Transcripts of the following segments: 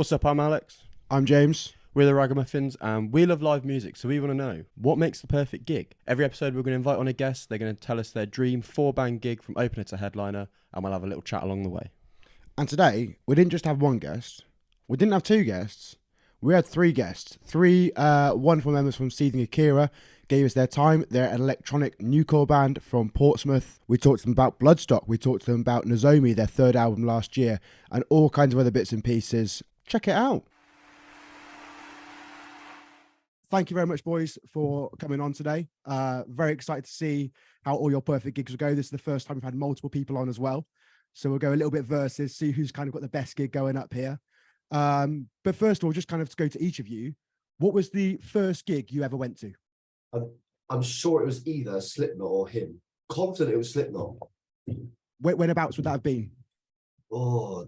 What's up, I'm Alex. I'm James. We're the Ragamuffins and we love live music, so we want to know what makes the perfect gig. Every episode we're going to invite on a guest, they're going to tell us their dream 4-band gig from opener to headliner, and we'll have a little chat along the way. And today, we didn't just have one guest, we didn't have two guests, we had three guests. Three wonderful members from Seething Akira gave us their time. They're an electronic newcore band from Portsmouth. We talked to them about Bloodstock, we talked to them about Nozomi, their third album last year, and all kinds of other bits and pieces. Check it out. Thank you very much, boys, for coming on today. Very excited to see how all your perfect gigs will go. This is the first time we've had multiple people on as well. So we'll go a little bit versus, see who's kind of got the best gig going up here. But first of all, just kind of to go to each of you, what was the first gig you ever went to? I'm sure it was either Slipknot or him. Confident it was Slipknot. Whenabouts would that have been? Oh,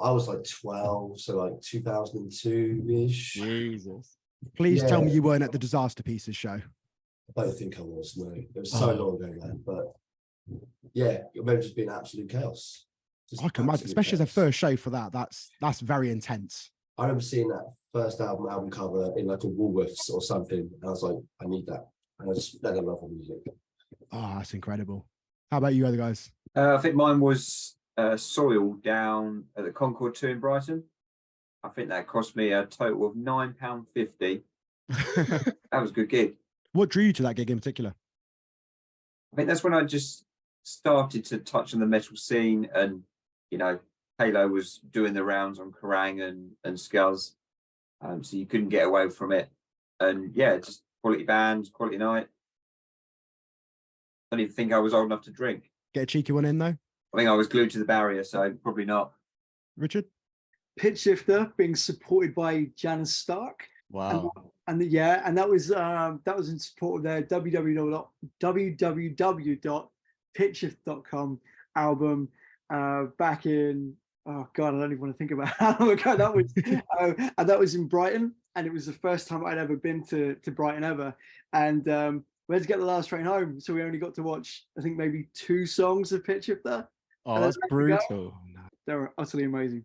I was like 12, so like 2002-ish. Jesus. Please tell me you weren't at the Disaster Pieces show. I don't think I was, no. It was so long ago, man. But yeah, it remember just being absolute chaos. I can imagine, especially as a first show for that. That's very intense. I remember seeing that first album cover in like a Woolworths or something, and I was like, I need that. And I just fell in love with music. Oh, that's incredible. How about you other guys? I think mine was Soil down at the Concord 2 in Brighton. I think that cost me a total of £9.50. That was a good gig. What drew you to that gig in particular? I think that's when I just started to touch on the metal scene, and you know, Halo was doing the rounds on Kerrang and Scuzz, so you couldn't get away from it. And yeah, just quality bands, quality night. I don't even think I was old enough to drink. Get a cheeky one in though? I think I was glued to the barrier, so probably not. Richard? Pitch Shifter being supported by Janice Stark. Wow. And that was in support of their www.pitchshift.com album back in, oh god, I don't even want to think about how long ago that was. And that was in Brighton, and it was the first time I'd ever been to Brighton ever. And we had to get the last train home, so we only got to watch, I think, maybe 2 songs of Pitch Shifter. Oh, that's brutal. They were utterly amazing.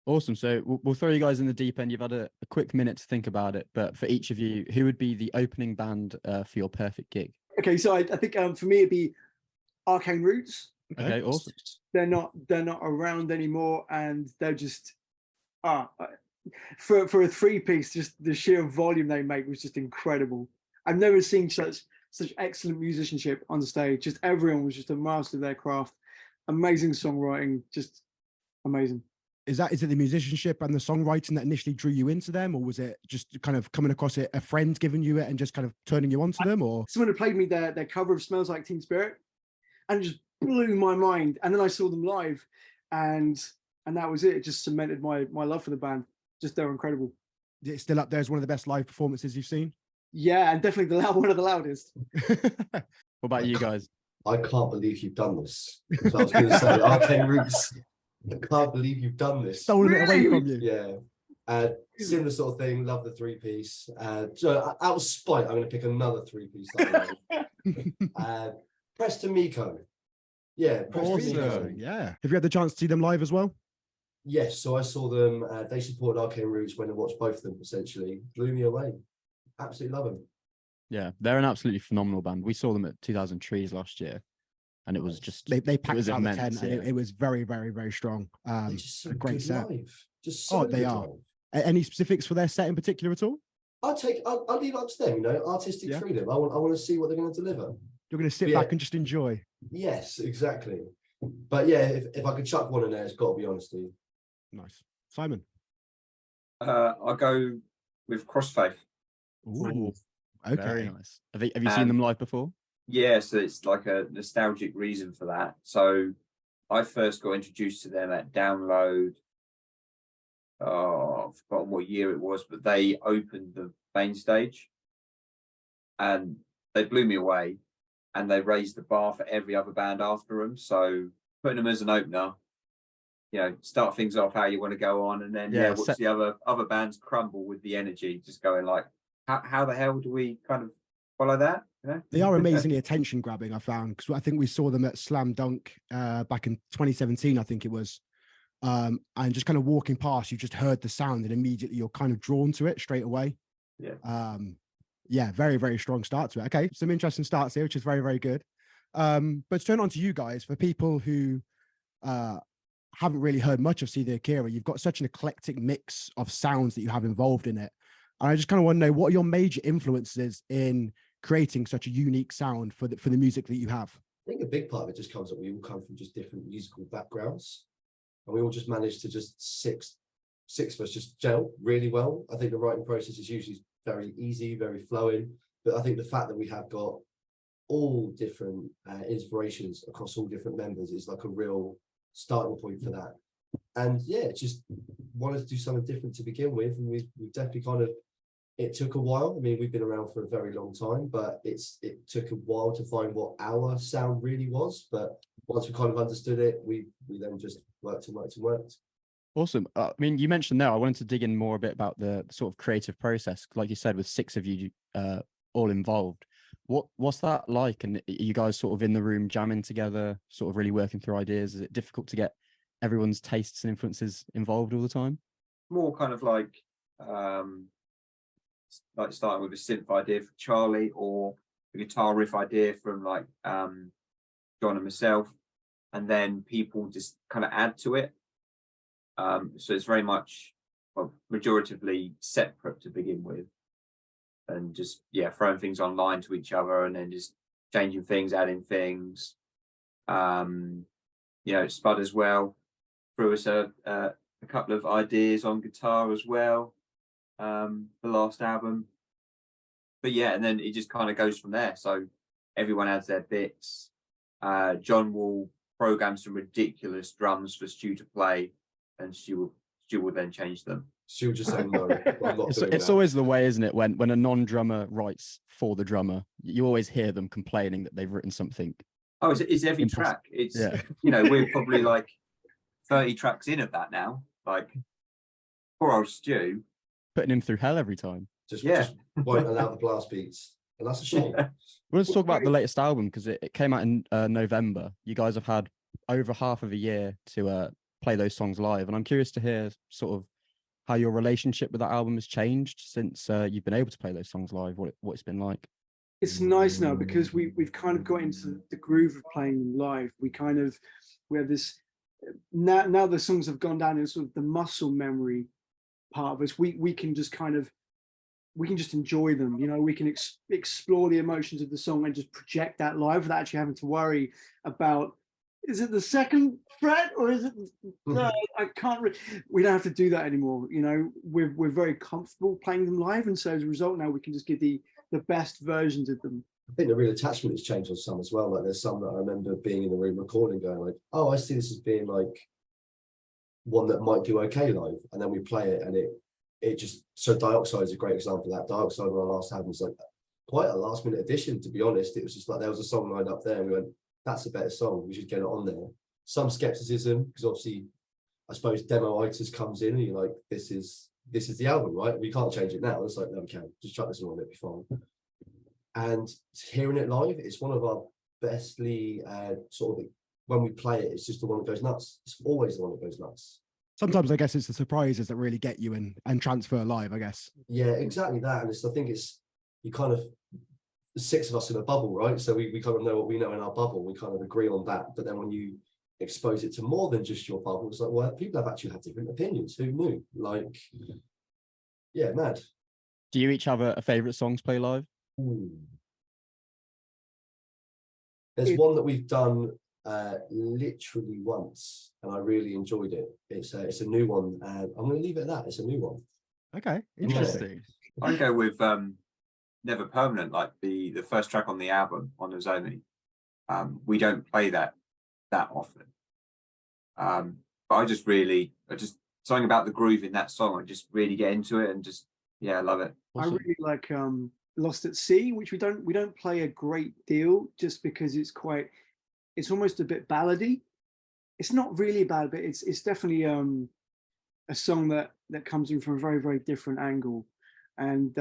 Awesome. So we'll throw you guys in the deep end. You've had a quick minute to think about it, but for each of you, who would be the opening band for your perfect gig? Okay, so I think for me it'd be Arcane Roots. Okay, awesome. They're not around anymore, and they're just for a 3-piece, just the sheer volume they make was just incredible. I've never seen such excellent musicianship on the stage. Just everyone was just a master of their craft. Amazing songwriting, just amazing. Is it the musicianship and the songwriting that initially drew you into them, or was it just kind of coming across it, a friend giving you it and just kind of turning you onto them? Or someone had played me their cover of Smells Like Teen Spirit, and it just blew my mind. And then I saw them live, and that was it. It just cemented my love for the band. Just, they're incredible. It's still up there as one of the best live performances you've seen? Yeah, and definitely one of the loudest. What about you guys? I can't believe you've done this. So I was going to say, Arcane Roots. I can't believe you've done this. Stolen it away from you. Yeah. Similar sort of thing. Love the 3-piece. So out of spite, I'm going to pick another 3-piece. Preston Miko. Yeah, Preston Miko. Yeah. Have you had the chance to see them live as well? Yes. So I saw them. They supported Arcane Roots when I watched both of them. Essentially, blew me away. Absolutely love them. Yeah, they're an absolutely phenomenal band. We saw them at 2000 Trees last year, and it was just they packed out immense, the tent, and it was very, very, very strong. Just so a great set. Live. Just so they are. Any specifics for their set in particular at all? I'll leave it up to them. You know, artistic freedom. I want to see what they're going to deliver. You're going to sit back and just enjoy. Yes, exactly. But yeah, if I could chuck one in there, it's got to be Honesty. Nice. Simon? I'll go with Crossfaith. Ooh, okay. Very nice. Have you seen them live before? Yeah, so it's like a nostalgic reason for that. So I first got introduced to them at Download. I've forgotten what year it was, but they opened the main stage and they blew me away, and they raised the bar for every other band after them. So putting them as an opener, you know, start things off how you want to go on, and then watch the other bands crumble with the energy, just going like, how the hell do we kind of follow that? You know? They are amazingly attention grabbing, I found, because I think we saw them at Slam Dunk back in 2017, I think it was. and just kind of walking past, you just heard the sound and immediately you're kind of drawn to it straight away. Yeah, very, very strong start to it. Okay, some interesting starts here, which is very, very good. But to turn on to you guys, for people who haven't really heard much of Seething Akira, you've got such an eclectic mix of sounds that you have involved in it. And I just kind of want to know, what are your major influences in creating such a unique sound for the music that you have? I think a big part of it just comes that we all come from just different musical backgrounds, and we all just managed to just six of us just gel really well. I think the writing process is usually very easy, very flowing, but I think the fact that we have got all different inspirations across all different members is like a real starting point for that. And yeah, just wanted to do something different to begin with, and we've definitely kind of, it took a while. I mean, we've been around for a very long time, but it took a while to find what our sound really was. But once we kind of understood it, we then just worked and worked and worked. Awesome. I mean, you mentioned there, I wanted to dig in more a bit about the sort of creative process. Like you said, with 6 of you all involved, what's that like? And are you guys sort of in the room jamming together, sort of really working through ideas? Is it difficult to get everyone's tastes and influences involved all the time? More kind of like starting with a synth idea for Charlie, or a guitar riff idea from like John and myself, and then people just kind of add to it. So it's very much, well, majoritively separate to begin with, and just throwing things online to each other and then just changing things, adding things. Spud as well threw us a couple of ideas on guitar as well, the last album. But and then it just kind of goes from there. So everyone adds their bits. John will program some ridiculous drums for Stu to play, and Stu will then change them. Stu will just say no. I'm not doing it's that. always the way, isn't it? When a non-drummer writes for the drummer, you always hear them complaining that they've written something. Oh, it's every track. It's we're probably like 30 tracks in of that now. Like poor old Stu, putting him through hell every time. Just won't allow the blast beats, and that's a shame. Let's talk about the latest album, because it came out in November. You guys have had over half of a year to play those songs live, and I'm curious to hear sort of how your relationship with that album has changed since you've been able to play those songs live. What it's been like. It's nice now because we've kind of got into the groove of playing them live. We have this now the songs have gone down in sort of the muscle memory part of us. We can just enjoy them. We can explore the emotions of the song and just project that live without actually having to worry about, is it the second fret or is it no, I can't we don't have to do that anymore. We're very comfortable playing them live, and so as a result now we can just get the best versions of them. I think the real attachment has changed on some as well. Like there's some that I remember being in the room recording, going like, oh, I see this as being like one that might do okay live, and then we play it and it just, so Dioxide is a great example of that. Dioxide on our last album was like quite a last minute addition, to be honest. It was just like there was a song lined up there and we went, that's a better song, we should get it on there. Some skepticism, because obviously I suppose demo-itis comes in and you're like, this is the album, right? We can't change it now. It's like, no, we can. Just chuck this on, it'll be fine. And hearing it live, it's one of our bestly sort of, when we play it, it's just the one that goes nuts. It's always the one that goes nuts. Sometimes I guess it's the surprises that really get you and transfer live, I guess. Yeah, exactly that. And I think it's, you kind of, 6 of us in a bubble, right? So we kind of know what we know in our bubble. We kind of agree on that. But then when you expose it to more than just your bubble, it's like, well, people have actually had different opinions. Who knew? Like, yeah, mad. Do you each have a favorite song to play live? Ooh. There's one that we've done literally once, and I really enjoyed it. It's a new one. I'm going to leave it at that. It's a new one. Okay, interesting. I'd go with Never Permanent, like the first track on the album on Nozomi. We don't play that often, but I just something about the groove in that song. I just really get into it and just I love it. Awesome. I really like Lost at Sea, which we don't play a great deal just because it's almost a bit ballady. It's not really a ballad, but it's definitely a song that comes in from a very, very different angle. And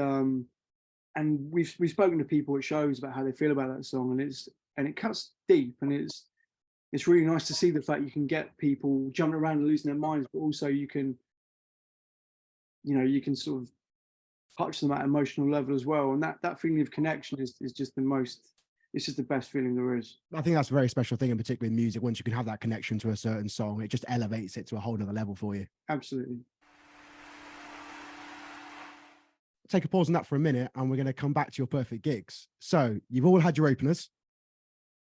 we've spoken to people at shows about how they feel about that song, and it cuts deep, and it's it's really nice to see the fact you can get people jumping around and losing their minds, but also you can, you can sort of touch them at an emotional level as well. And that feeling of connection is just it's just the best feeling there is. I think that's a very special thing, in particular in music. Once you can have that connection to a certain song, it just elevates it to a whole other level for you. Absolutely. Take a pause on that for a minute, and we're going to come back to your perfect gigs. So you've all had your openers.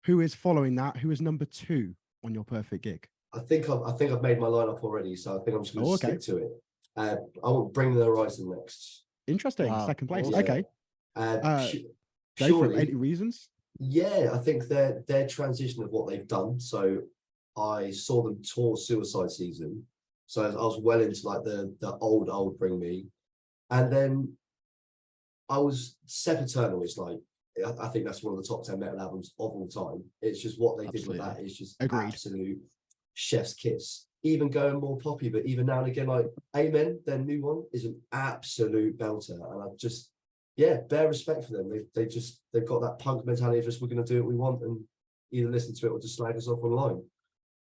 Who is following that? Who is number 2 on your perfect gig? I think I've made my lineup already, so I think I'm just going to okay. stick to it. I want Bring the Horizon next. Interesting. Wow. Second place. Yeah. Okay. Go for it. Any reasons? Yeah, I think their transition of what they've done. So I saw them tour Suicide Season, so I was well into like the old Bring Me, and then I was Sempiternal is like, I think that's one of the top 10 metal albums of all time. It's just what they did with that is just absolute chef's kiss. Even going more poppy, but even now and again, like Amen, their new one is an absolute belter, and I just bare respect for them. They've got that punk mentality of just we're going to do what we want and either listen to it or just slag us off online.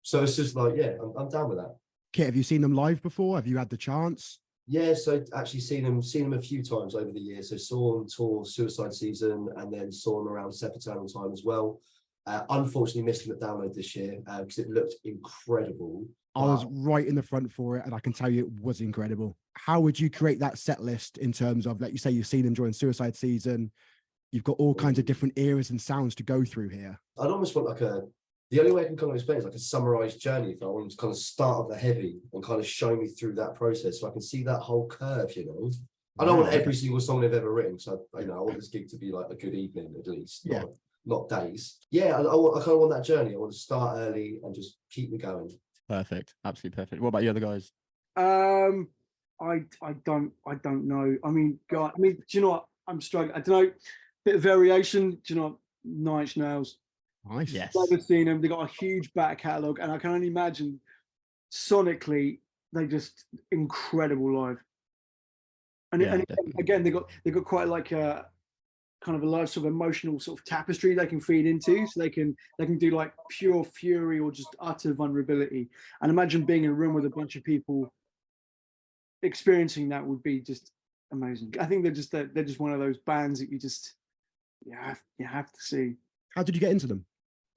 So it's just like I'm down with that. Kit, have you seen them live before? Have you had the chance? Yeah, so actually seen them a few times over the years. So saw them tour Suicide Season, and then saw them around Sempiternal time as well. Unfortunately missed them at Download this year because it looked incredible. I was right in the front for it, and I can tell you it was incredible. How would you create that set list in terms of, like you say, you've seen them during Suicide Season, you've got all kinds of different eras and sounds to go through here? I'd almost want the only way I can kind of explain is like a summarized journey. If I want to kind of start at the heavy and kind of show me through that process, so I can see that whole curve, I don't want every single song they've ever written, so I want this gig to be like a good evening at least, not days. Yeah, I kind of want that journey. I want to start early and just keep me going. Perfect, absolutely perfect. What about you other guys? I don't know. I mean, God, do you know what? I'm struggling. I don't know. Bit of variation. Do you know what? 9 Inch Nails. Nice. Yes. Never seen them. They got a huge back catalogue, and I can only imagine sonically they just incredible live. And again, they got quite like a kind of a large sort of emotional sort of tapestry they can feed into, so they can do like pure fury or just utter vulnerability. And imagine being in a room with a bunch of people experiencing that would be just amazing. I think they're just one of those bands that you have to see. How did you get into them?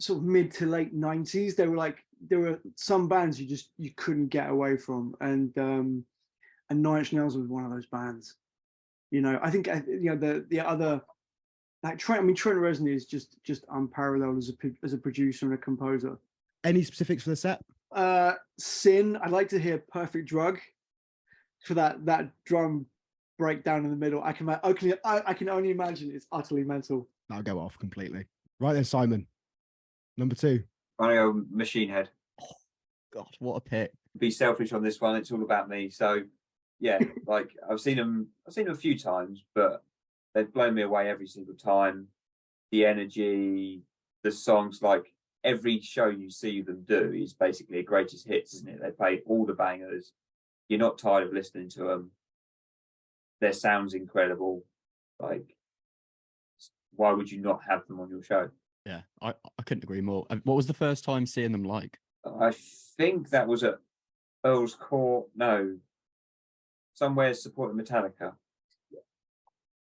Sort of mid to late 90s. There were some bands you couldn't get away from, and 9 Inch Nails was one of those bands. I think the other, like Trent Reznor is just unparalleled as a producer and a composer. Any specifics for the set? Sin. I'd like to hear Perfect Drug for that drum breakdown in the middle. I can only imagine it's utterly mental. That'll go off completely. Right then, Simon. Number 2. I'm gonna go Machine Head. Oh, God, what a pick. Be selfish on this one. It's all about me. So yeah, like I've seen them a few times, but they've blown me away every single time. The energy, the songs, like every show you see them do is basically a greatest hits, isn't it? They play all the bangers. You're not tired of listening to them. Their sound's incredible. Like, why would you not have them on your show? Yeah, I couldn't agree more. What was the first time seeing them like? I think that was at Earl's Court. No, somewhere supporting Metallica.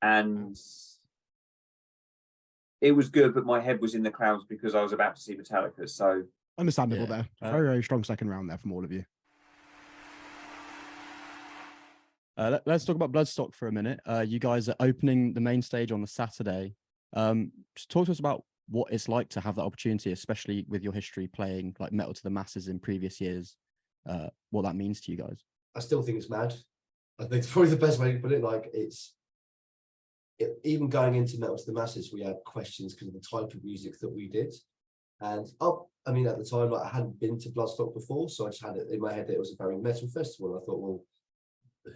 And it was good, but my head was in the clouds because I was about to see Metallica. So understandable there. Very, very strong second round there from all of you. Let's talk about Bloodstock for a minute. You guys are opening the main stage on the Saturday. Just talk to us about what it's like to have that opportunity, especially with your history playing like metal to the masses in previous years. What that means to you guys. I still think it's mad. I think it's probably the best way to put it. Like even going into metal to the masses, we had questions because of the type of music that we did. And at the time, like I hadn't been to Bloodstock before, so I just had it in my head that it was a very metal festival. And I thought, well,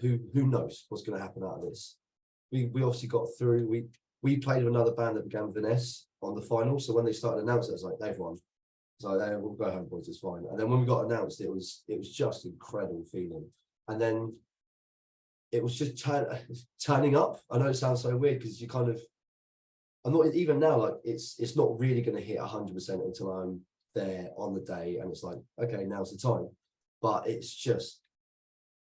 who knows what's going to happen out of this? We obviously got through. We played with another band that began with an S on the final. So when they started announcing, it, I was like, they've won. So we'll go home, boys. It's fine. And then when we got announced, it was just incredible feeling. And then it was just turning up. I know it sounds so weird because I'm not even now, like it's not really going to hit 100% until I'm there on the day, and it's like, okay, now's the time. But it's just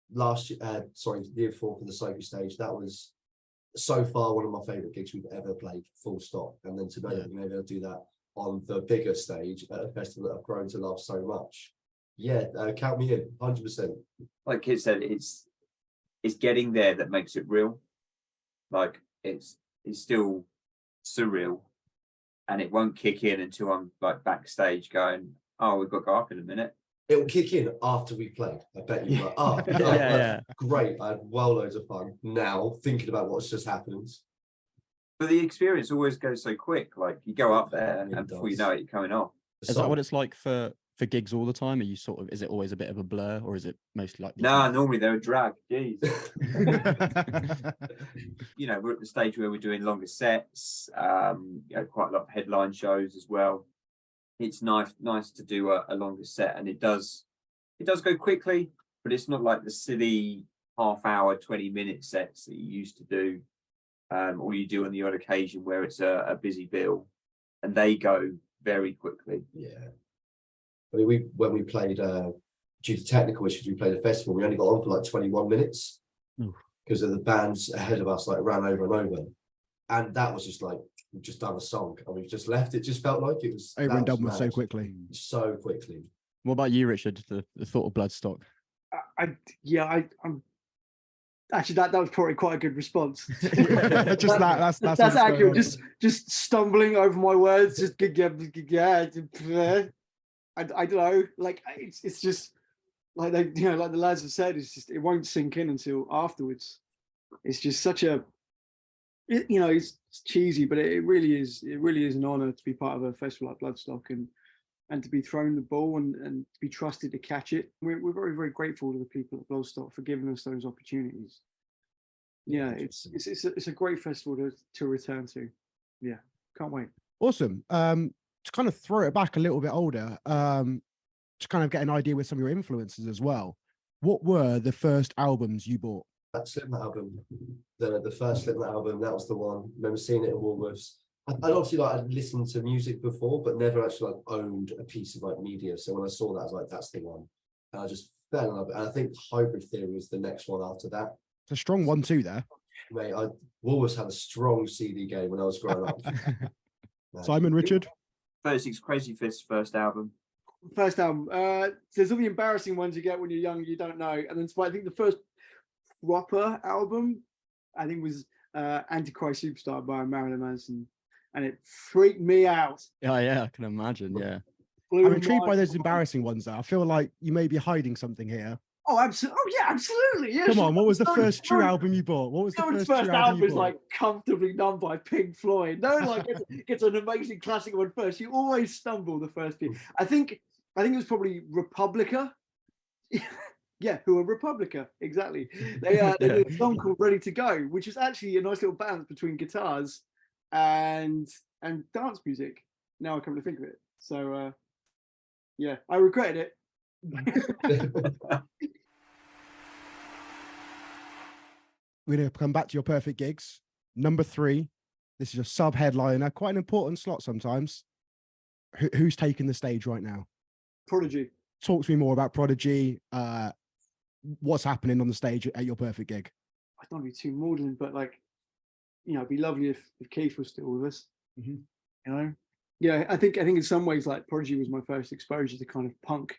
the year before for the Sophie stage, that was so far one of my favorite gigs we've ever played, full stop. And then to know that we're able to do that on the bigger stage at a festival that I've grown to love so much. Yeah, count me in, 100%. Like Kit said, it's getting there that makes it real. Like it's still surreal, and it won't kick in until I'm like backstage going, oh, we've got to go up in a minute. It will kick in after we played. I bet you. Like, oh, Yeah. Great. I had well loads of fun. Now thinking about what's just happened. But the experience always goes so quick. Like you go up there, It and before you does. know it, you're coming off. Is that what it's like for gigs all the time? Are you is it always a bit of a blur, or is it mostly like? Nah, normally they're a drag. Jeez. You know, we're at the stage where we're doing longer sets. Quite a lot of headline shows as well. It's nice to do a longer set, and it does go quickly, but it's not like the silly half-hour, 20-minute sets that you used to do, or you do on the odd occasion where it's a busy bill, and they go very quickly. Yeah. I mean, when we played, due to technical issues, we played a festival. We only got on for like 21 minutes because of the bands ahead of us like ran over and over, and that was just like we've just done a song and we've just left. It just felt like it was over and done with so mad. quickly. So quickly. What about you, Richard? The thought of Bloodstock. I'm actually that was probably quite a good response. Just that's accurate. Just stumbling over my words. Just I don't know. Like it's just like like the lads have said. It's just it won't sink in until afterwards. It's just such a it's cheesy, but it really is an honor to be part of a festival like Bloodstock and to be thrown the ball and to be trusted to catch it. We're very, very grateful to the people at Bloodstock for giving us those opportunities. Yeah, it's a great festival to return to. Yeah, can't wait. Awesome. To kind of throw it back a little bit older, to kind of get an idea with some of your influences as well. What were the first albums you bought? That Slipknot album, the first Slipknot album, that was the one. I remember seeing it in Woolworths. I'd obviously I'd listened to music before, but never actually owned a piece of media. So when I saw that, I was like, that's the one. And I just fell in love. And I think Hybrid Theory was the next one after that. It's a strong one too there. Mate, Woolworths had a strong CD game when I was growing up. Simon, Richard? 36 Crazy Fist's first album. First album. There's all the embarrassing ones you get when you're young, you don't know. And then I think the first proper album, I think was Antichrist Superstar by Marilyn Manson. And it freaked me out. Yeah, I can imagine. Yeah. I'm intrigued by those embarrassing ones though. I feel like you may be hiding something here. Oh, absolutely. Oh, yeah, absolutely. Yeah, Come on, what was the first true album you bought? What was the first album? Is like Comfortably Numb by Pink Floyd. No, like it's an amazing classic one first. You always stumble the first few. I think it was probably Republica. Yeah, who are Republica? Exactly. They did a song called Ready to Go, which is actually a nice little balance between guitars and dance music. Now I come to think of it. So yeah, I regretted it. We're going to come back to your perfect gigs. Number 3, this is a sub-headliner, quite an important slot sometimes. Who's taking the stage right now? Prodigy. Talk to me more about Prodigy. What's happening on the stage at your perfect gig? I don't want to be too maudlin, but it'd be lovely if Keith was still with us. Mm-hmm. Yeah, I think in some ways Prodigy was my first exposure to kind of punk.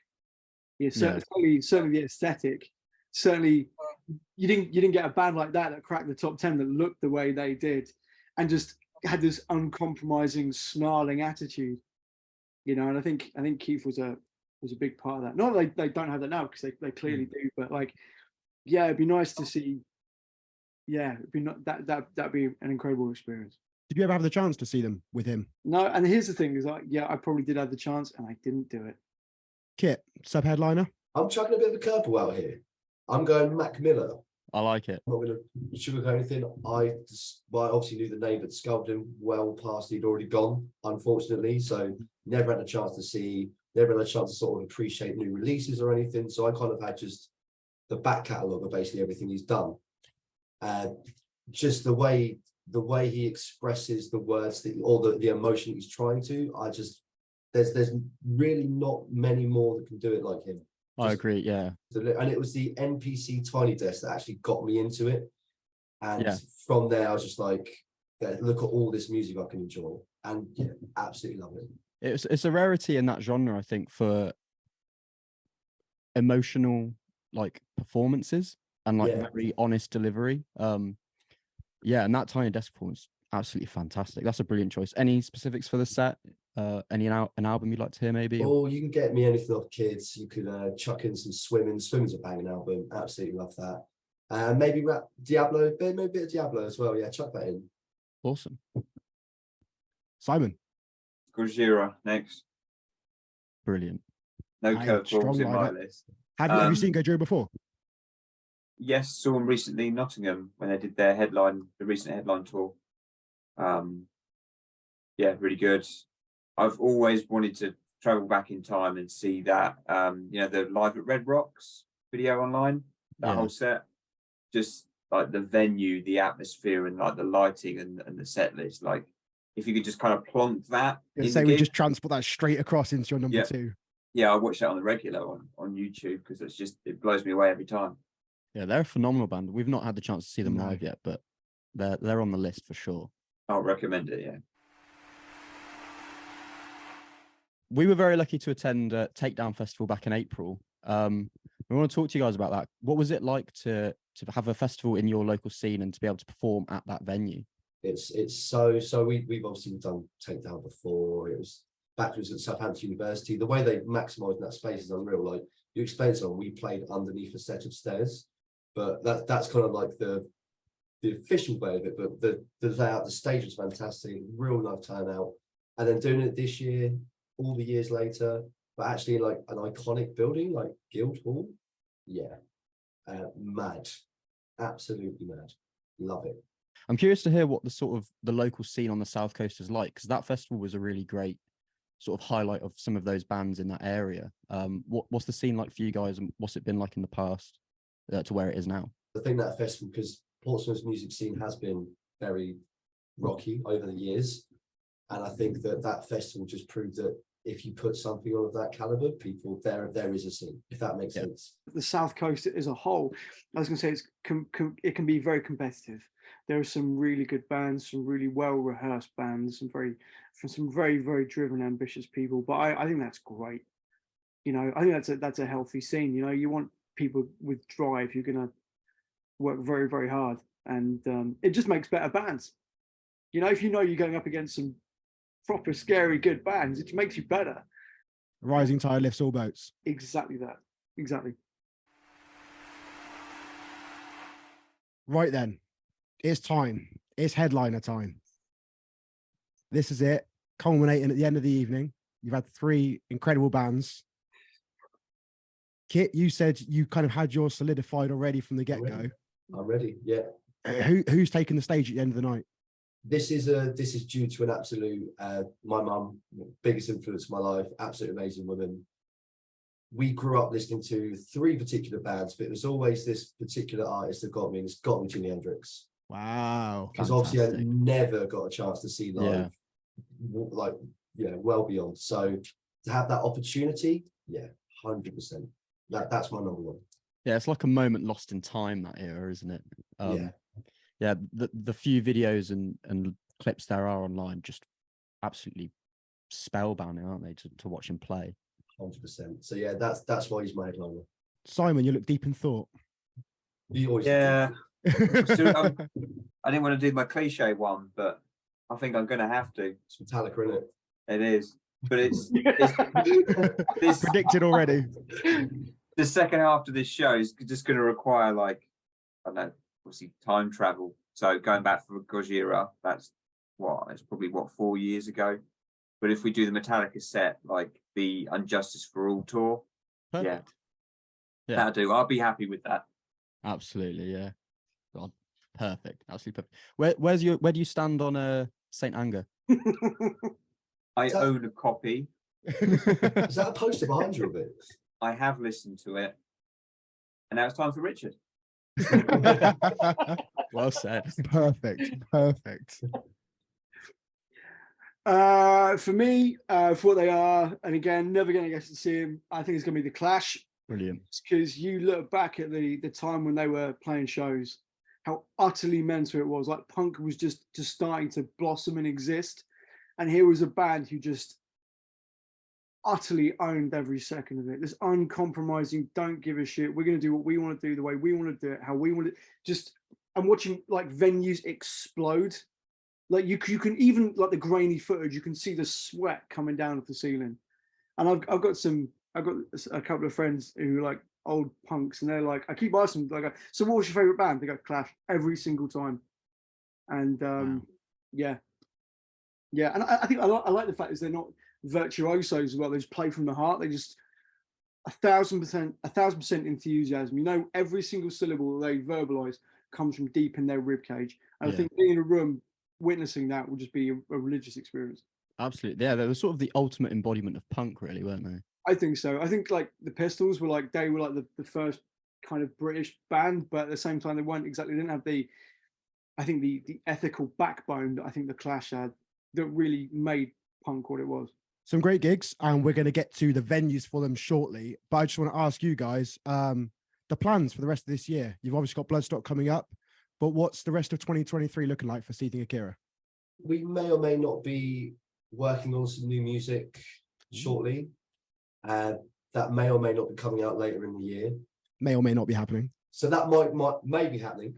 Yeah, certainly the aesthetic. Certainly, you didn't get a band like that cracked the top 10 that looked the way they did, and just had this uncompromising, snarling attitude. And I think Keith was a big part of that. Not that they don't have that now, because they clearly do, but it'd be nice to see. Yeah, it'd be that'd be an incredible experience. Did you ever have the chance to see them with him? No, and here's the thing: I probably did have the chance, and I didn't do it. Kit, sub-headliner? I'm chucking a bit of a curveball out here. I'm going Mac Miller. I like it. I'm not going to sugarcoat anything. I obviously knew the name, but scoped him well past he'd already gone, unfortunately. So never had a chance to sort of appreciate new releases or anything. So I kind of had just the back catalogue of basically everything he's done. Just the way he expresses the words or the emotion he's trying to, there's really not many more that can do it like him. I agree. Yeah. And it was the NPC Tiny Desk that actually got me into it. And Yeah. from there, I was just like, yeah, look at all this music I can enjoy. And yeah, absolutely love it. It's a rarity in that genre, I think, for emotional like performances and like Yeah. very honest delivery. Yeah, and that Tiny Desk performance, absolutely fantastic. That's a brilliant choice. Any specifics for the set? An album you'd like to hear, maybe? Oh, you can get me anything off Kids. You could chuck in some Swimming. Swimming's a banging album. Absolutely love that. Maybe Diablo, maybe a bit of Diablo as well. Yeah, chuck that in. Awesome. Simon. Gojira next. Brilliant. No Hey, curveballs strong in my lineup. list. Have you seen Gojira before? Yes, saw them recently in Nottingham when they did their the recent headline tour. Yeah, really good. I've always wanted to travel back in time and see that, the Live at Red Rocks video online, that whole set. Just like the venue, the atmosphere, and like the lighting and the set list. Like, if you could just kind of plonk that. Say we just transport that straight across into your number 2. Yeah, I watch that on the regular on YouTube because it blows me away every time. Yeah, they're a phenomenal band. We've not had the chance to see them live yet, but they're on the list for sure. I'll recommend it. Yeah. We were very lucky to attend Takedown Festival back in April. We want to talk to you guys about that. What was it like to have a festival in your local scene and to be able to perform at that venue? It's so we've obviously done Takedown before. It was back at Southampton University. The way they maximised that space is unreal. Like you explained, so we played underneath a set of stairs, but that's kind of like the official way of it. But the layout, the stage was fantastic, real nice turnout, and then doing it this year, all the years later, but actually like an iconic building like Guildhall, mad, absolutely mad, love it. I'm curious to hear what the local scene on the South Coast is like, because that festival was a really great sort of highlight of some of those bands in that area. What's the scene like for you guys, and what's it been like in the past to where it is now? I think that festival, because Portsmouth's music scene has been very rocky over the years, and I think that festival just proved that if you put something on of that caliber, people there is a scene, if that makes sense. The South Coast as a whole, I was going to say it can be very competitive. There are some really good bands, some really well rehearsed bands, some very very driven, ambitious people. But I think that's great. I think that's a healthy scene. You want people with drive who are going to work very very hard, and it just makes better bands. If you're going up against some proper scary good bands, it makes you better. Rising tide lifts all boats. Exactly that. Exactly. Right then, it's time. It's headliner time. This is it, culminating at the end of the evening. You've had 3 incredible bands. Kit, you said you kind of had yours solidified already from the get-go. I'm ready. Yeah. Who's taking the stage at the end of the night? This is due to an absolute my mum, biggest influence of my life, absolute amazing woman. We grew up listening to 3 particular bands, but it was always this particular artist that got me, and it's got me Jimi Hendrix. Wow. Because obviously I never got a chance to see live, well beyond. So to have that opportunity, 100%. That's my number 1. Yeah, it's like a moment lost in time, that era, isn't it? Yeah, the few videos and clips there are online just absolutely spellbounding, aren't they, to watch him play? 100%. So yeah, that's why he's my headliner. Simon, you look deep in thought. You always I didn't want to do my cliche one, but I think I'm going to have to. It's Metallica, isn't it? It is, but it's predicted already. The second half of this show is just going to require, like, I don't know, obviously time travel. So going back for Gojira, it's probably 4 years ago. But if we do the Metallica set, like the Unjustice for All tour, Perfect. Yeah, that'll do. I'll be happy with that. Absolutely, yeah. God, perfect, absolutely perfect. Where do you stand on Saint Anger? I own a copy. Is that a poster behind you of it? I have listened to it, and now it's time for Richard. Well said. Perfect. For me, for what they are, and again, never going to get to see them, I think it's going to be the Clash. Brilliant. Because you look back at the time when they were playing shows, how utterly mental it was. Like punk was just starting to blossom and exist, and here was a band who just utterly owned every second of it. This uncompromising, don't give a shit. We're going to do what we want to do, the way we want to do it, how we want it. Just I'm watching like venues explode. Like you can even like the grainy footage, you can see the sweat coming down off the ceiling. And I've got a couple of friends who are like old punks, and they're like, I keep asking them, like, so what was your favorite band? They go Clash every single time. And Wow. yeah, and I think I like the fact is they're not virtuosos as well. They just play from the heart. They just 1,000% enthusiasm. You know, every single syllable that they verbalize comes from deep in their rib cage. And I think being in a room witnessing that will just be a religious experience. Absolutely. Yeah, they were sort of the ultimate embodiment of punk, really, weren't they? I think so. I think like the Pistols were like the first kind of British band, but at the same time they weren't exactly. They didn't have the ethical backbone that I think the Clash had that really made punk what it was. Some great gigs, and we're going to get to the venues for them shortly. But I just want to ask you guys the plans for the rest of this year. You've obviously got Bloodstock coming up, but what's the rest of 2023 looking like for Seething Akira? We may or may not be working on some new music shortly. That may or may not be coming out later in the year. May or may not be happening. So that may be happening.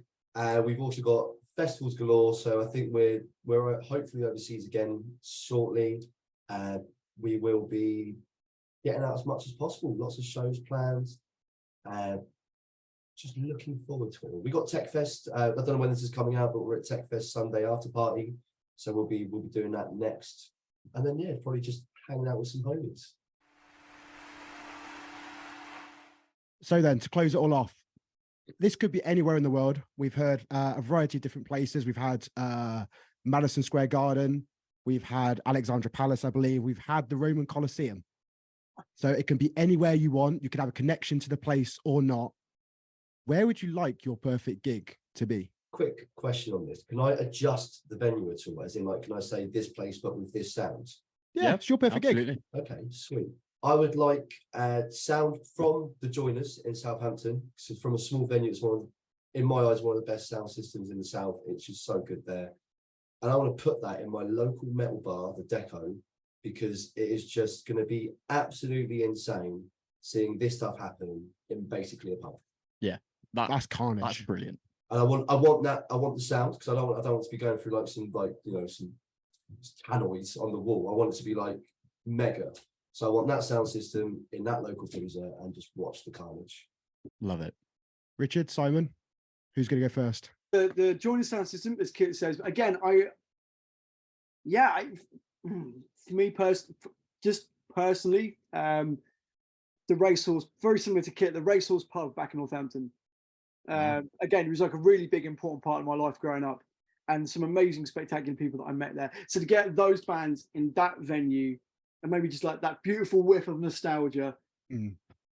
We've also got festivals galore. So I think we're hopefully overseas again shortly. We will be getting out as much as possible. Lots of shows planned. Just looking forward to it. We got Tech Fest. I don't know when this is coming out, but we're at Tech Fest Sunday after party. So we'll be doing that next. And then probably just hanging out with some homies. So then, to close it all off, this could be anywhere in the world. We've heard a variety of different places. We've had Madison Square Garden. We've had Alexandra Palace, I believe. We've had the Roman Colosseum. So it can be anywhere you want. You can have a connection to the place or not. Where would you like your perfect gig to be? Quick question on this. Can I adjust the venue at all? As in, like, can I say this place, but with this sound? Yeah, it's your perfect gig. Okay, sweet. I would like sound from the Joiners in Southampton. So from a small venue, it's in my eyes, one of the best sound systems in the South. It's just so good there. And I want to put that in my local metal bar, the Deco, because it is just going to be absolutely insane seeing this stuff happen in basically a pub. Yeah, that's carnage. That's brilliant. And I want the sound, because I don't want to be going through like some tannoids on the wall. I want it to be like mega. So I want that sound system in that local freezer and just watch the carnage. Love it. Richard, Simon, who's going to go first? The Joiner sound system, as Kit says, again, for me personally, the Racehorse, very similar to Kit, the Racehorse pub back in Northampton. Again, it was like a really big, important part of my life growing up, and some amazing, spectacular people that I met there. So to get those bands in that venue, and maybe just like that beautiful whiff of nostalgia,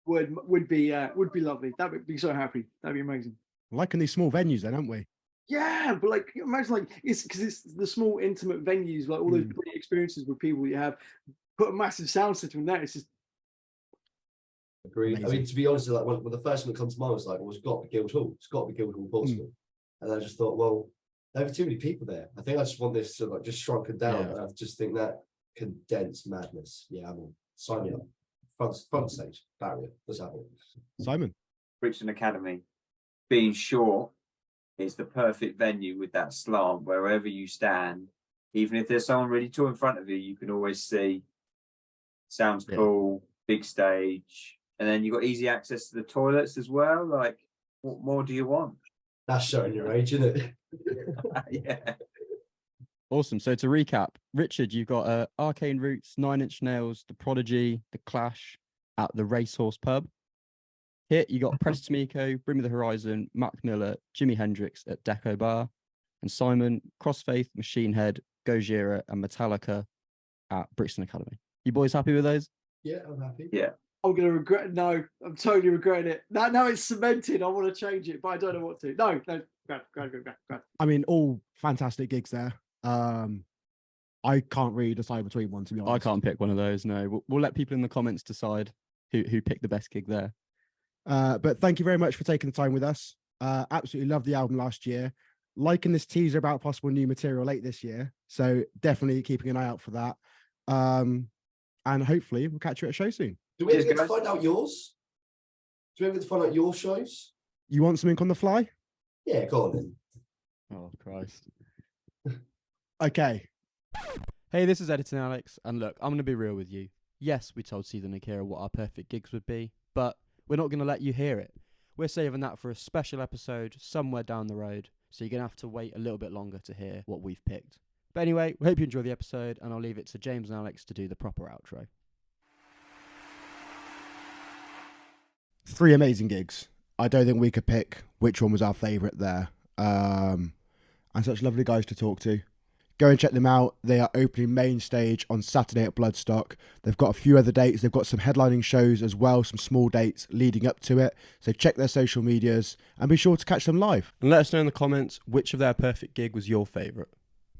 would be lovely. That would be so happy. That'd be amazing. Liking these small venues, then, aren't we? Yeah, but like imagine like it's because it's the small intimate venues, like all those brilliant experiences with people you have. Put a massive sound system in there. It's just agreed. Amazing. I mean, to be honest, like when the first one that comes to mind was like, well, it's got to be Guildhall. It's got to be Guildhall, Portsmouth. And I just thought, well, there are too many people there. I think I just want this to like just shrunken down. Yeah. And I just think that condensed madness. Yeah, I mean, sign me up. Front stage, barrier. Let's have it. Simon. Brixton Academy, being short, is the perfect venue with that slant. Wherever you stand, even if there's someone really tall in front of you, you can always see. Sounds cool, big stage, and then you've got easy access to the toilets as well. Like, what more do you want? That's showing your age, isn't it? Yeah. Awesome. So to recap, Richard, you've got Arcane Roots, 9 Inch Nails, The Prodigy, The Clash at the Racehorse Pub. Hit, you got Press Tomiko, Brim of the Horizon, Mac Miller, Jimi Hendrix at Deco Bar, and Simon, Crossfaith, Machine Head, Gojira, and Metallica at Brixton Academy. You boys happy with those? Yeah, I'm happy. Yeah. I'm going to regret. No, I'm totally regretting it. Now it's cemented. I want to change it, but I don't know what to. No. Go. I mean, all fantastic gigs there. I can't really decide between one, to be honest. I can't pick one of those. No, we'll let people in the comments decide who picked the best gig there. But thank you very much for taking the time with us. Absolutely loved the album last year. Liking this teaser about possible new material late this year. So definitely keeping an eye out for that. And hopefully we'll catch you at a show soon. Do we ever Cheers, get to guys. find out yours? Do we ever get to find out your shows? You want something on the fly? Yeah, go on then. Oh Christ. Okay. Hey, this is Editing Alex, and look, I'm going to be real with you. Yes, we told Seething Akira what our perfect gigs would be, but we're not going to let you hear it. We're saving that for a special episode somewhere down the road, so you're going to have to wait a little bit longer to hear what we've picked. But anyway, we hope you enjoy the episode, and I'll leave it to James and Alex to do the proper outro. 3 amazing gigs. I don't think we could pick which one was our favourite there. And such lovely guys to talk to. Go and check them out. They are opening main stage on Saturday at Bloodstock. They've got a few other dates. They've got some headlining shows as well, some small dates leading up to it. So check their social medias and be sure to catch them live. And let us know in the comments which of their perfect gig was your favourite.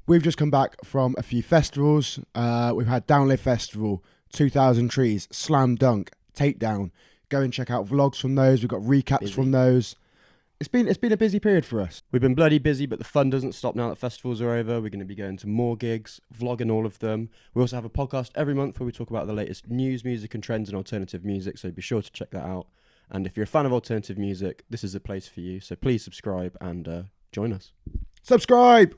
We've just come back from a few festivals. We've had Download Festival, 2000 Trees, Slam Dunk, Takedown. Go and check out vlogs from those. We've got recaps Busy. from those. It's been a busy period for us. We've been bloody busy, but the fun doesn't stop now that festivals are over. We're going to be going to more gigs, vlogging all of them. We also have a podcast every month where we talk about the latest news, music and trends in alternative music, so be sure to check that out. And if you're a fan of alternative music, this is a place for you. So please subscribe and join us. Subscribe!